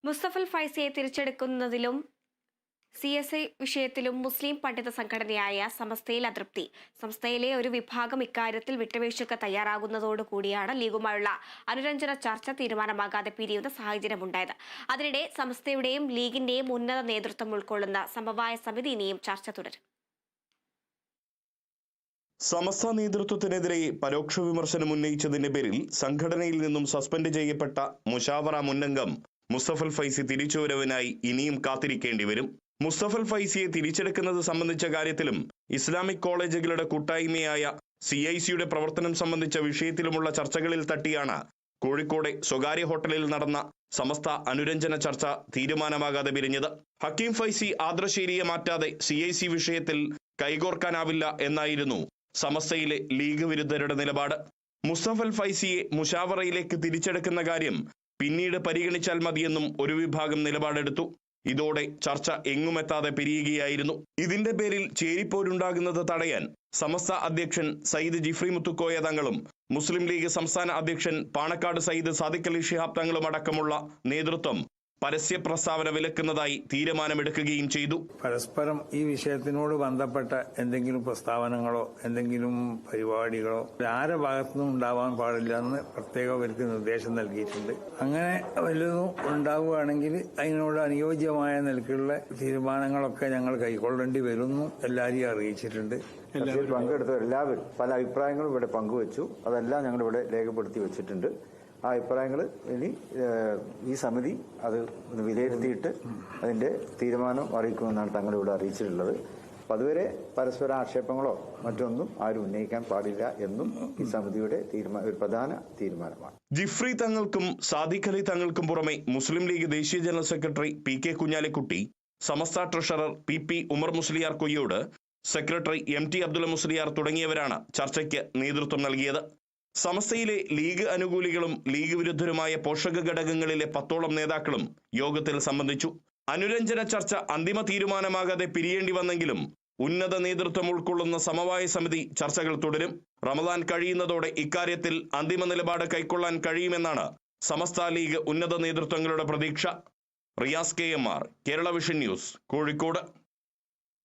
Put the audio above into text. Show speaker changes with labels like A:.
A: Mustafal ഫൈസിയെ തിരിച്ചെടുക്കുന്നതിലും CSI വിഷയത്തിലും മുസ്ലിം പണ്ഡിത സംഘടനയായ സമസ്തയിൽ അതൃപ്തി. സംസ്ഥയിലെ ഒരു വിഭാഗം ഇക്കാര്യത്തിൽ വിട്ടുവീഴ്ചയ്ക്ക് തയ്യാറാകുന്നതോടുകൂടിയാണ് ലീഗുമായുള്ള അനുരഞ്ജന ചർച്ച തീരുമാനമാകാതെ പിരിയുന്ന സാഹചര്യമുണ്ടായത്. അതിനിടെ സമസ്തയുടെയും ലീഗിന്റെയും ഉന്നത നേതൃത്വം ഉൾക്കൊള്ളുന്ന സമവായ സമിതി ഇനിയും ചർച്ച തുടരും.
B: സമസ്ത നേതൃത്വത്തിനെതിരെ പരോക്ഷ വിമർശനം ഉന്നയിച്ചതിന്റെ പേരിൽ സംഘടനയിൽ നിന്നും സസ്പെൻഡ് ചെയ്യപ്പെട്ട മുശാവറ മുന്നംഗം മുസ്തഫൽ ഫൈസി തിരിച്ചുവരവിനായി ഇനിയും കാത്തിരിക്കേണ്ടി വരും. മുസ്തഫൽ ഫൈസിയെ തിരിച്ചെടുക്കുന്നത് സംബന്ധിച്ച കാര്യത്തിലും ഇസ്ലാമിക് കോളേജുകളുടെ കൂട്ടായ്മയായ CIC-യുടെ പ്രവർത്തനം സംബന്ധിച്ച വിഷയത്തിലുമുള്ള ചർച്ചകളിൽ തട്ടിയാണ് കോഴിക്കോട് സ്വകാര്യ ഹോട്ടലിൽ നടന്ന സമസ്ത അനുരഞ്ജന ചർച്ച തീരുമാനമാകാതെ പിരിഞ്ഞത്. ഹക്കീം ഫൈസി ആദ്രശേരിയെ മാറ്റാതെ CIC വിഷയത്തിൽ കൈകോർക്കാനാവില്ല എന്നായിരുന്നു സമസ്തയിലെ ലീഗ് വിരുദ്ധരുടെ നിലപാട്. മുസ്തഫൽ ഫൈസിയെ മുശാവറയിലേക്ക് തിരിച്ചെടുക്കുന്ന കാര്യം പിന്നീട് പരിഗണിച്ചാൽ മതിയെന്നും ഒരു വിഭാഗം നിലപാടെടുത്തു. ഇതോടെ ചർച്ച എങ്ങുമെത്താതെ പിരിയുകയായിരുന്നു. ഇതിന്റെ പേരിൽ ചേരിപ്പോരുണ്ടാകുന്നത് തടയാൻ സമസ്ത അധ്യക്ഷൻ സയ്യിദ് ജിഫ്രി മുത്തുക്കോയ തങ്ങളും മുസ്ലിം ലീഗ് സംസ്ഥാന അധ്യക്ഷൻ പാണക്കാട് സയ്യിദ് സാദിഖ് അലി ശിഹാബ് തങ്ങളും അടക്കമുള്ള നേതൃത്വം പരസ്യ പ്രസ്താവന വിലക്കുന്നതായി തീരുമാനമെടുക്കുകയും ചെയ്തു.
C: പരസ്പരം ഈ വിഷയത്തിനോട് ബന്ധപ്പെട്ട എന്തെങ്കിലും പ്രസ്താവനകളോ എന്തെങ്കിലും പരിപാടികളോ ആരെ ഭാഗത്തുനിന്നും ഉണ്ടാവാൻ പാടില്ല എന്ന് പ്രത്യേകം അവർക്ക് നിർദ്ദേശം നൽകിയിട്ടുണ്ട്. അങ്ങനെ വല്ലതും ഉണ്ടാവുകയാണെങ്കിൽ അതിനോട് അനുയോജ്യമായ നിലക്കുള്ള തീരുമാനങ്ങളൊക്കെ ഞങ്ങൾ കൈക്കൊള്ളേണ്ടി വരുന്നു എല്ലാവരെയും അറിയിച്ചിട്ടുണ്ട്.
D: പങ്കെടുത്ത എല്ലാവരും പല അഭിപ്രായങ്ങളും ഇവിടെ പങ്കുവച്ചു. അതെല്ലാം ഞങ്ങളിവിടെ രേഖപ്പെടുത്തി വെച്ചിട്ടുണ്ട്. ആ അഭിപ്രായങ്ങൾ ഇനി ഈ സമിതി അത് വിലയിരുത്തിയിട്ട് അതിന്റെ തീരുമാനം അറിയിക്കുമെന്നാണ് തങ്ങളിവിടെ അറിയിച്ചിട്ടുള്ളത്. അപ്പം അതുവരെ പരസ്പര ആക്ഷേപങ്ങളോ മറ്റൊന്നും ആരും ഉന്നയിക്കാൻ പാടില്ല എന്നും ഈ സമിതിയുടെ ഒരു പ്രധാന തീരുമാനമാണ്.
B: ജിഫ്രി തങ്ങൾക്കും സാദിഖ് അലി തങ്ങൾക്കും പുറമെ മുസ്ലിം ലീഗ് ദേശീയ general secretary PK Kunhalikutty, Samastha treasurer PP Umar Musliyar Koyyode, secretary MT Abdulla Musliyar തുടങ്ങിയവരാണ് ചർച്ചയ്ക്ക് നേതൃത്വം നൽകിയത്. സമസ്തയിലെ ലീഗ് അനുകൂലികളും ലീഗ് വിരുദ്ധരുമായ പോഷക ഘടകങ്ങളിലെ 10ഓളം നേതാക്കളും യോഗത്തിൽ സംബന്ധിച്ചു. അനുരഞ്ജന ചർച്ച അന്തിമ തീരുമാനമാകാതെ പിരിയേണ്ടി വന്നെങ്കിലും ഉന്നത നേതൃത്വം ഉൾക്കൊള്ളുന്ന സമവായ സമിതി ചർച്ചകൾ തുടരും. റമദാൻ കഴിയുന്നതോടെ ഇക്കാര്യത്തിൽ അന്തിമ നിലപാട് കൈക്കൊള്ളാൻ കഴിയുമെന്നാണ് സമസ്ത ലീഗ് ഉന്നത നേതൃത്വങ്ങളുടെ പ്രതീക്ഷ. Riyas KMR, Kerala vision news, Kozhikode.